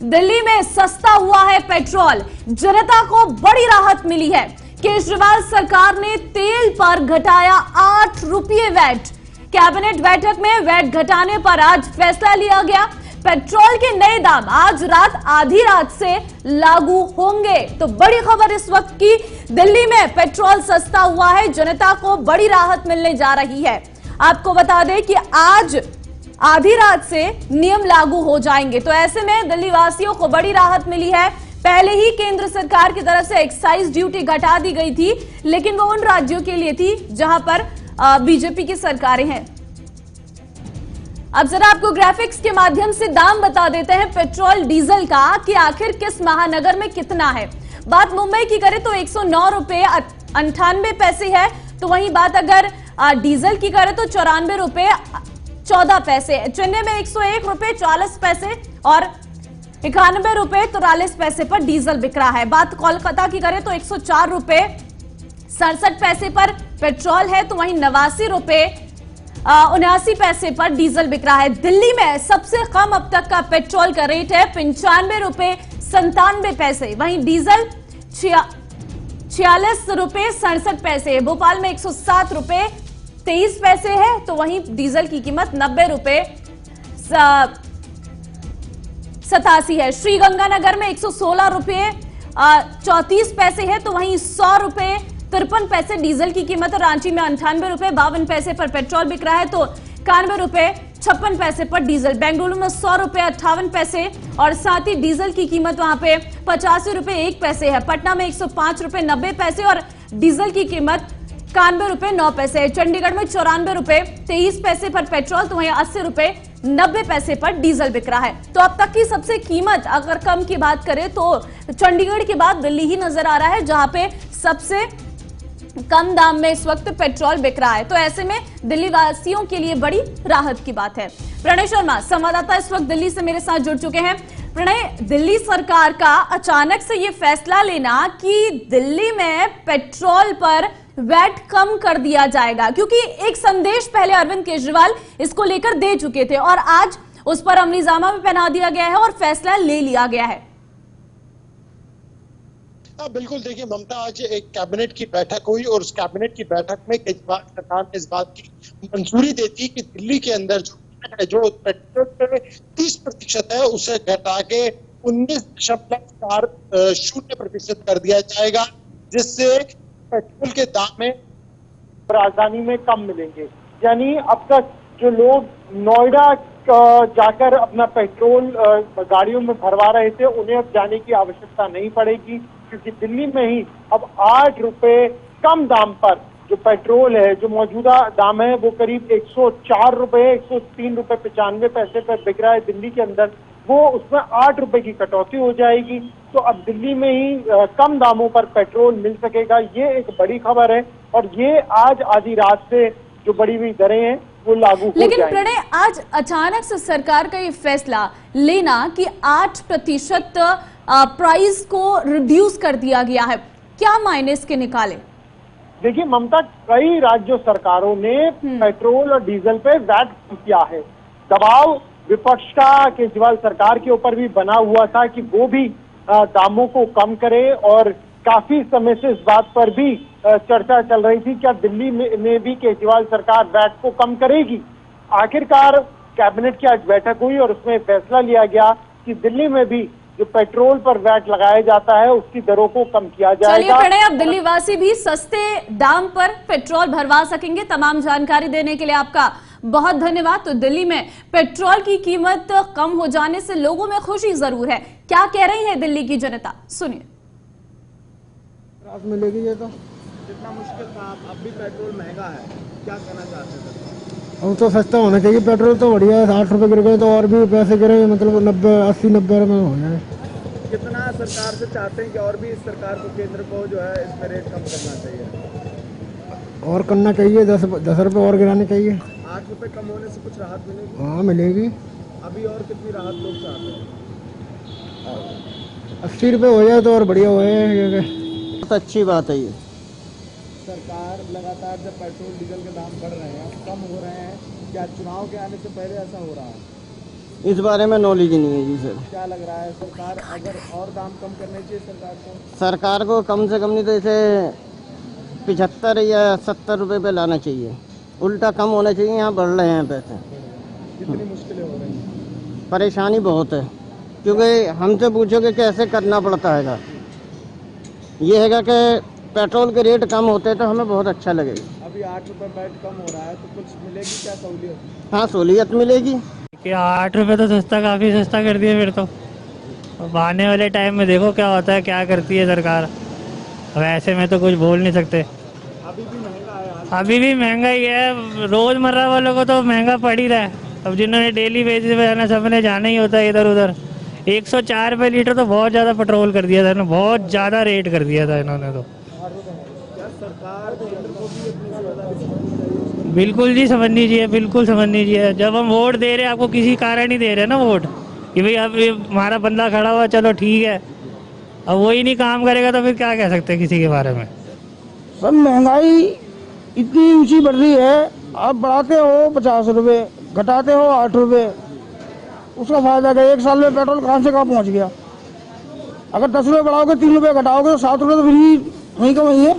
दिल्ली में सस्ता हुआ है पेट्रोल, जनता को बड़ी राहत मिली है। केजरीवाल सरकार ने तेल पर घटाया 8 रुपये वैट। कैबिनेट बैठक में वैट घटाने पर आज फैसला लिया गया। पेट्रोल के नए दाम आज रात आधी रात से लागू होंगे। तो बड़ी खबर इस वक्त की, दिल्ली में पेट्रोल सस्ता हुआ है, जनता को बड़ी राहत मिलने जा रही है। आपको बता दें कि आज आधी रात से नियम लागू हो जाएंगे, तो ऐसे में दिल्ली वासियों को बड़ी राहत मिली है। पहले ही केंद्र सरकार की तरफ से एक्साइज ड्यूटी घटा दी गई थी, लेकिन वो उन राज्यों के लिए थी जहां पर बीजेपी की सरकारें हैं। अब जरा आपको ग्राफिक्स के माध्यम से दाम बता देते हैं पेट्रोल डीजल का कि आखिर किस महानगर में कितना है। बात मुंबई की करें तो 109 रुपए 98 पैसे है, तो वहीं बात अगर डीजल की करें तो 94 रुपए 14 पैसे है। चेन्नई में 101 रुपए 40 पैसे और 91 रुपए 43 पैसे पर डीजल बिक रहा है। बात कोलकाता की करें तो 104 रुपए 67 पैसे पर पेट्रोल है, तो वहीं 89 रुपए 79 पैसे पर डीजल बिक रहा है। दिल्ली में सबसे कम अब तक का पेट्रोल का रेट है 95 रुपए 97 पैसे, वहीं डीजल 46 रुपए 67 पैसे। भोपाल में 107 रुपए 23 पैसे है, तो वहीं डीजल की कीमत 90 रुपए 87 है। श्रीगंगानगर में 116 रुपए 34 पैसे है, तो वहीं 100 रुपए 53 पैसे डीजल की कीमत। और रांची में 98 रुपए 52 पैसे पर पेट्रोल बिक रहा है, तो 91 रुपए 56 पैसे पर डीजल। बेंगलुरु में 100 रुपए 58 पैसे और साथ ही डीजल की कीमत वहां पे 85 रुपए 1 पैसे है। पटना में 105 रुपए 90 पैसे और डीजल की कीमत 91 रुपए 9 पैसे है। चंडीगढ़ में 94 रुपए 23 पैसे पर पेट्रोल, तो वहीं 80 रुपए 90 पैसे पर डीजल बिक रहा है। तो अब तक की सबसे कीमत अगर कम की बात करें तो चंडीगढ़ के बाद दिल्ली ही नजर आ रहा है, जहां पे सबसे कम दाम में इस वक्त पेट्रोल बिक रहा है। तो ऐसे में दिल्ली वासियों के लिए बड़ी राहत की बात है। प्रणय शर्मा संवाददाता इस वक्त दिल्ली से मेरे साथ जुड़ चुके हैं। प्रणय, दिल्ली सरकार का अचानक से ये फैसला लेना कि दिल्ली में पेट्रोल पर वैट कम कर दिया जाएगा, क्योंकि एक संदेश पहले अरविंद केजरीवाल इसको लेकर दे चुके थे और आज उस पर अमलीजामा भी पहना दिया गया है और फैसला ले लिया गया है। बिल्कुल, देखिए ममता, आज एक कैबिनेट की बैठक हुई और उस कैबिनेट की बैठक में केजरीवाल सरकार ने इस बात की मंजूरी दे दी कि दिल्ली के अंदर जो पेट्रोल पे 30% है उसे घटा के 19.40% कर दिया जाएगा, जिससे पेट्रोल के दाम में राजधानी में कम मिलेंगे। यानी अब तक जो लोग नोएडा जाकर अपना पेट्रोल गाड़ियों में भरवा रहे थे, उन्हें अब जाने की आवश्यकता नहीं पड़ेगी, क्योंकि दिल्ली में ही अब 8 रुपए कम दाम पर जो पेट्रोल है, जो मौजूदा दाम है वो करीब 104 रुपए 103 रुपए 95 पैसे पर बिक रहा है दिल्ली के अंदर, वो उसमें 8 रुपए की कटौती हो जाएगी। तो अब दिल्ली में ही कम दामों पर पेट्रोल मिल सकेगा। ये एक बड़ी खबर है और ये आज आधी रात से जो बढ़ी हुई दरें हैं वो लागू हो जाएंगी। लेकिन प्रणय, आज अचानक से सरकार का ये फैसला लेना कि 8% प्राइस को रिड्यूस कर दिया गया है, क्या मायने इसके निकाले? देखिए ममता, कई राज्य सरकारों ने पेट्रोल और डीजल पे वैट किया है। दबाव विपक्ष का केजरीवाल सरकार के ऊपर भी बना हुआ था कि वो भी दामों को कम करे और काफी समय से इस बात पर भी चर्चा चल रही थी क्या दिल्ली में भी केजरीवाल सरकार वैट को कम करेगी। आखिरकार कैबिनेट की आज बैठक हुई और उसमें फैसला लिया गया कि दिल्ली में भी जो पेट्रोल पर वैट लगाया जाता है उसकी दरों को कम किया जाएगा। चलिए प्रणय, अब दिल्ली वासी भी सस्ते दाम पर पेट्रोल भरवा सकेंगे। तमाम जानकारी देने के लिए आपका बहुत धन्यवाद। तो दिल्ली में पेट्रोल की कीमत कम हो जाने से लोगों में खुशी जरूर है। क्या कह रही है दिल्ली की जनता, सुनिए। राहत मिलेगी। ये तो जितना मुश्किल था, अब भी पेट्रोल महंगा है, क्या कहना चाहते हैं? अब तो सस्ता होना चाहिए। पेट्रोल तो बढ़िया है, 60 रुपए गिर गए तो और भी पैसे गिरे, मतलब 80-90 रुपए हो जाए। कितना सरकार से चाहते हैं कि और भी इस सरकार को, केंद्र को जो है इसमें रेट कम करना चाहिए? और करना चाहिए, 10 रुपए और गिराने चाहिए। 8 रुपए कम होने से कुछ राहत मिलेगी? हाँ मिलेगी। अभी और कितनी राहत लोग चाहते हैं? 80 रुपए हो जाए तो और बढ़िया हो जाए। बहुत अच्छी बात है ये। सरकार लगातार जब पेट्रोल डीजल के दाम बढ़ रहे हैं, कम हो रहे हैं, क्या चुनाव के आने से पहले ऐसा हो रहा है? इस बारे में नॉलेज नहीं है जी सर। क्या लग रहा है सरकार अगर और दाम कम करने चाहिए सरकार को कम से कम नहीं तो इसे 75 या 70 रुपए पे लाना चाहिए, उल्टा कम होना चाहिए। यहाँ बढ़ रहे हैं पैसे, कितनी मुश्किलें हो रही हैं? परेशानी बहुत है, क्योंकि हमसे पूछोगे कैसे करना पड़ता है। ये है कि पेट्रोल के रेट कम होते तो हमें बहुत अच्छा लगेगा। अभी 8 रुपए वैट कम हो रहा है तो कुछ मिलेगी क्या सहूलियत? हाँ, सहूलियत मिलेगी। कि 8 रुपये तो सस्ता, काफ़ी सस्ता कर दिया फिर तो। अब आने वाले टाइम में देखो क्या होता है, क्या करती है सरकार। अब ऐसे में तो कुछ बोल नहीं सकते। अभी भी महंगा है। अभी भी महंगा ही है, रोज़मर्रा वालों को तो महंगा पड़ ही रहा है। अब जिन्होंने डेली बेसिस पे जाना, सबने जाना ही होता है इधर उधर। 104 रुपये लीटर तो बहुत ज़्यादा पेट्रोल कर दिया था इन्होंने, बहुत ज़्यादा रेट कर दिया था इन्होंने तो। क्या सरकार केंद्र को भी अपनी जिम्मेदारी समझनी चाहिए? बिल्कुल जी समझनी चाहिए, बिल्कुल समझनी चाहिए। जब हम वोट दे रहे हैं, आपको किसी कारण ही दे रहे हैं ना वोट, कि भाई अब ये हमारा बंदा खड़ा हुआ, चलो ठीक है। अब वही नहीं काम करेगा तो फिर क्या कह सकते हैं किसी के बारे में। सब महंगाई इतनी ऊंची बढ़ रही है, आप बढ़ाते हो 50 रुपये, घटाते हो 8 रुपये, उसका फायदा क्या? एक साल में पेट्रोल कहाँ से कहाँ पहुँच गया। अगर 10 रुपये बढ़ाओगे, 3 रुपये घटाओगे तो 7 रुपये तो फ्री वहीं का वहीं है।